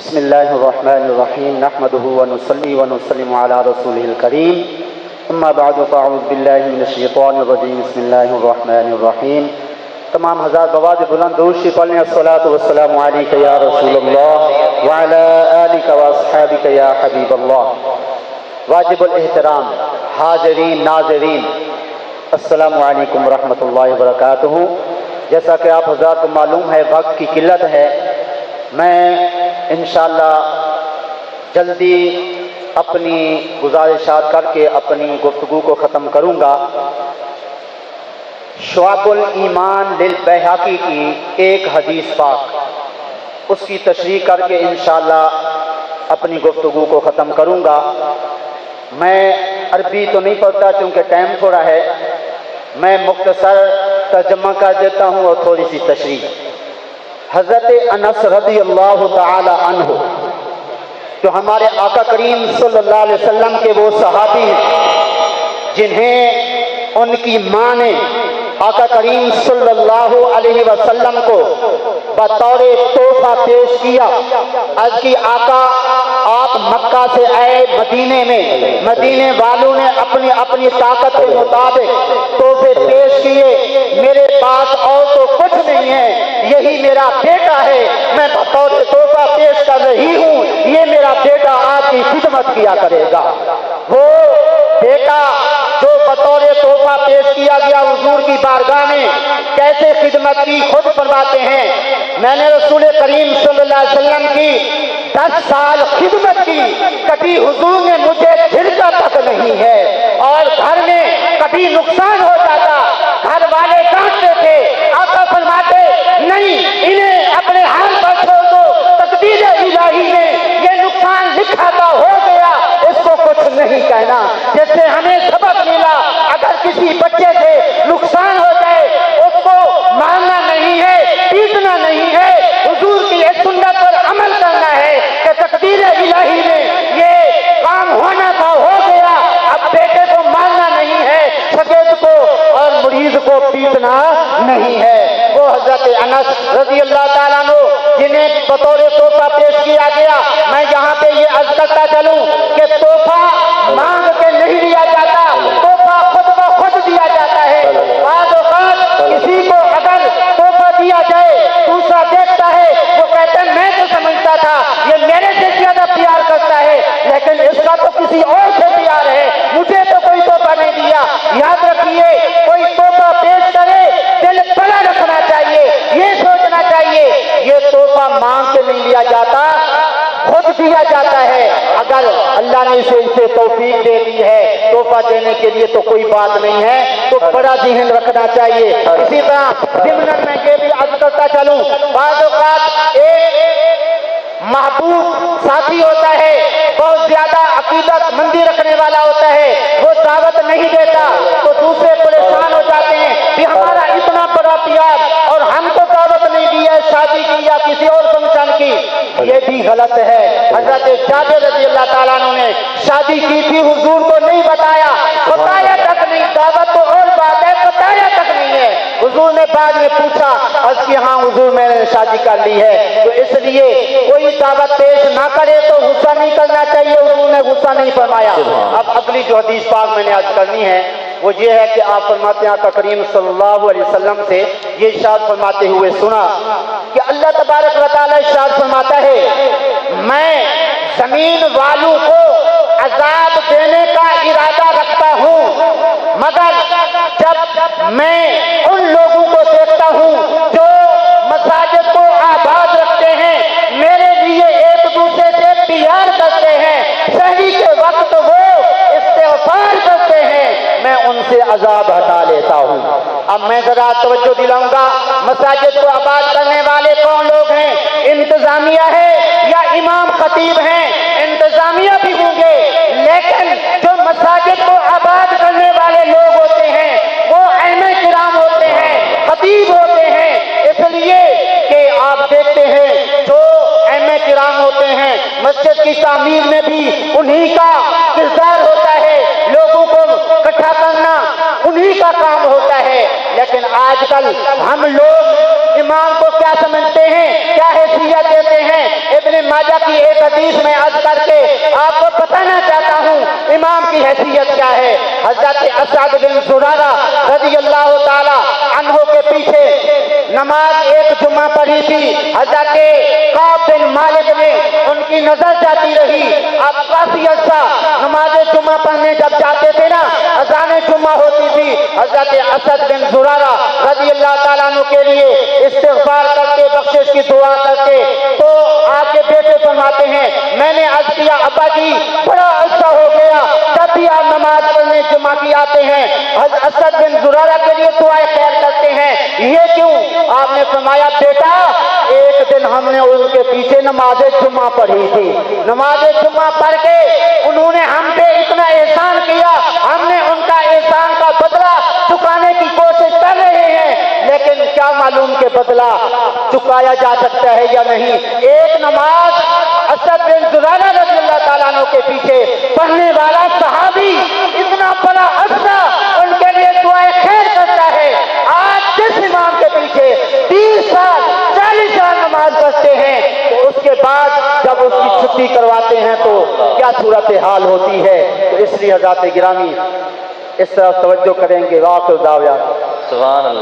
بسم اللہ الرحمن الرحیم نحمده ونصلی ونسلم علی رسوله الکریم اما بعد فاعوذ باللہ من الشیطان الرجیم بسم اللہ الرحمن الرحیم۔ تمام حضرات بآواز بلند درود شریف پڑھیں الصلاۃ والسلام علیک یا رسول اللہ وعلی آلک واصحابک یا حبیب اللہ۔ واجب الاحترام حاضرین ناظرین السلام علیکم ورحمۃ اللہ وبرکاتہ۔ جیسا کہ آپ حضرات کو معلوم ہے وقت کی قلت ہے، میں انشاءاللہ جلدی اپنی گزارشات کر کے اپنی گفتگو کو ختم کروں گا۔ شعب الایمان للبیہقی کی ایک حدیث پاک، اس کی تشریح کر کے انشاءاللہ اپنی گفتگو کو ختم کروں گا۔ میں عربی تو نہیں پڑھتا چونکہ ٹائم تھوڑا ہے، میں مختصر ترجمہ کر دیتا ہوں اور تھوڑی سی تشریح۔ حضرت انس رضی اللہ تعالی عنہ جو ہمارے آقا کریم صلی اللہ علیہ وسلم کے وہ صحابی ہیں جنہیں ان کی ماں نے آقا کریم صلی اللہ علیہ وسلم کو بطور تحفہ پیش کیا۔ عرض کی آقا آپ مکہ سے آئے مدینے میں، مدینے والوں نے اپنی اپنی طاقت کے مطابق تحفے پیش کیے، میرے پاس اور تو کچھ نہیں ہے، یہی میرا بیٹا ہے، میں بطور تحفہ پیش کر رہی ہوں، یہ میرا بیٹا آپ کی خدمت کیا کرے گا۔ وہ بیٹا جو بطور تحفہ پیش کیا گیا حضور کی بارگاہ میں کیسے خدمت کی خود فرماتے ہیں، میں نے رسول کریم صلی اللہ علیہ وسلم کی 10 سال خدمت کی، کبھی حضور نے مجھے جھڑکا تک نہیں ہے، اور گھر میں کبھی نقصان ہو جاتا گھر والے ڈانٹتے تھے، آقا فرماتے نہیں انہیں اپنے حال پر چھوڑ دو، تقدیر الہی نے یہ نقصان لکھا تھا ہو گیا، اس کو کچھ نہیں کہنا۔ جیسے ہمیں سبق ملا اگر کسی بچے سے نقصان ہو جائے اس کو مارنا نہیں ہے، پیٹنا نہیں ہے، حضور کی اس سنت پر عمل کرنا ہے کہ تقدیر الہی نے یہ کام ہونا تھا ہو گیا، اب بیٹے کو مارنا نہیں ہے، شگرد کو اور مریض کو پیٹنا نہیں ہے۔ وہ حضرت انس رضی اللہ تعالیٰ عنہ جنہیں بطور تحفہ پیش کیا گیا، میں یہاں پہ یہ عرض کرتا چلوں کہ تحفہ مانگ کے نہیں لیا جاتا، تحفہ خود بخود دیا جاتا ہے۔ بعض اوقات کسی کو اگر تحفہ دیا جائے دوسرا دیکھتا ہے وہ کہتا ہے میں تو سمجھتا تھا یہ میرے سے زیادہ پیار کرتا ہے، لیکن اس کا تو کسی اور سے پیار ہے، مجھے تو کوئی تحفہ نہیں دیا۔ یاد رکھیے کوئی تحفہ پیش کرے دل بڑا رکھنا چاہیے، یہ سوچنا چاہیے یہ تحفہ مانگ کے نہیں لیا جاتا، خود دیا جاتا ہے۔ اگر اللہ نے اسے توفیق دے دی ہے تحفہ دینے کے لیے تو کوئی بات نہیں ہے، تو بڑا ذہن رکھنا چاہیے۔ اسی طرح ضمن میں یہ بھی عرض کرتا چلوں، بعض اوقات ایک محبوب ساتھی ہوتا ہے، بہت زیادہ عقیدت مندی رکھنے والا ہوتا ہے، وہ دعوت نہیں دیتا تو دوسرے پریشان ہو جاتے ہیں کہ ہمارا اتنا بڑا پیار اور ہم کو دعوت نہیں دی ہے شادی کی یا کسی اور فنکشن کی، یہ بھی غلط ہے۔ حضرت جابر رضی اللہ تعالیٰ عنہ نے شادی کی تھی، حضور کو نہیں بتایا تک نہیں، دعوت تو اور بات ہے، بتایا تک نہیں ہے۔ حضور نے بعد میں پوچھا عرض کی ہاں حضور میں نے شادی کر لی ہے، تو اس لیے کوئی دعوت پیش نہ کرے تو غصہ نہیں کرنا چاہیے، حضور نے غصہ نہیں فرمایا۔ اب اگلی جو حدیث پاک میں نے عرض کرنی ہے وہ یہ ہے کہ آپ فرماتے ہیں آقا کریم صلی اللہ علیہ وسلم سے یہ ارشاد فرماتے ہوئے سنا کہ اللہ تبارک و تعالی ارشاد فرماتا ہے میں زمین والوں کو عذاب دینے کا ارادہ رکھتا ہوں، مگر جب میں ان لوگوں کو دیکھتا ہوں جو مساجد کو آباد رکھتے ہیں، میرے لیے ایک دوسرے سے پیار کرتے ہیں، شہری کے وقت وہ استغفار کرتے ہیں، میں ان سے عذاب ہٹا لیتا ہوں۔ اب میں ذرا توجہ دلاؤں گا، مساجد کو آباد کرنے والے کون لوگ ہیں؟ انتظامیہ ہے یا امام خطیب ہیں؟ انتظامیہ بھی ہوں گے، لیکن جو مساجد کو آباد کرنے والے لوگ ہوتے ہیں وہ ائمہ کرام ہوتے ہیں، خطیب ہوتے ہیں، اس لیے کہ آپ دیکھتے ہیں جو ائمہ کرام ہوتے ہیں مسجد کی تعمیر میں بھی انہی کا کردار ہوتا ہے، لوگوں کو اکٹھا کرنا انہی کا کام ہوتا ہے، لیکن آج کل ہم لوگ امام کو کیا سمجھتے ہیں کہ کیا حیثیت دیتے ہیں؟ ابن ماجہ کی ایک حدیث میں عرض کر کے آپ کو بتانا چاہتا ہوں امام کی حیثیت کیا ہے۔ حضرت اسعد بن زرارہ رضی اللہ تعالی عنہ کے پیچھے نماز ایک جمعہ پڑھی تھی، حضرت کعب بن مالک نے ان کی نظر جاتی رہی۔ اب کافی عرصہ نماز جمعہ پڑھنے جب جاتے تھے نا، اذان جمعہ ہوتی تھی، حضرت اسد بن زرارہ رضی اللہ تعالیٰ عنہ کے لیے استغفار کرتے، بخشش کی دعا کرتے، تو آپ کے بیٹے فرماتے ہیں میں نے عرض کیا ابا جی بڑا عرصہ ہو گیا جب بھی آپ نماز پڑھنے جمعہ کی آتے ہیں اسد بن زرارہ کے لیے دعائیں خیر کرتے ہیں، یہ کیوں؟ آپ نے فرمایا بیٹا ایک دن ہم نے ان کے پیچھے نماز جمعہ پڑھی تھی، نماز جمعہ پڑھ کے انہوں نے ہم پہ اتنا احسان کیا، ہم نے ان کا احسان کا بدلہ چکانے کی کوشش کر رہے ہیں، لیکن کیا معلوم کہ بدلہ چکایا جا سکتا ہے یا نہیں۔ ایک نماز اسد بن زرارہ رضی اللہ تعالیٰ عنہ کے پیچھے پڑھنے والا صحابی اتنا بڑا عرصہ ان کے لیے دعائیں خیر کرتا ہے، آج جس امام کے پیچھے 30 سال 40 سال نماز پڑھتے ہیں تو اس کے بعد جب اس کی چھٹی کرواتے ہیں تو کیا صورتحال ہوتی ہے۔ تو اس لیے حضرات گرامی اس طرف توجہ کریں گے۔ واقع دعویٰ سبحان اللہ۔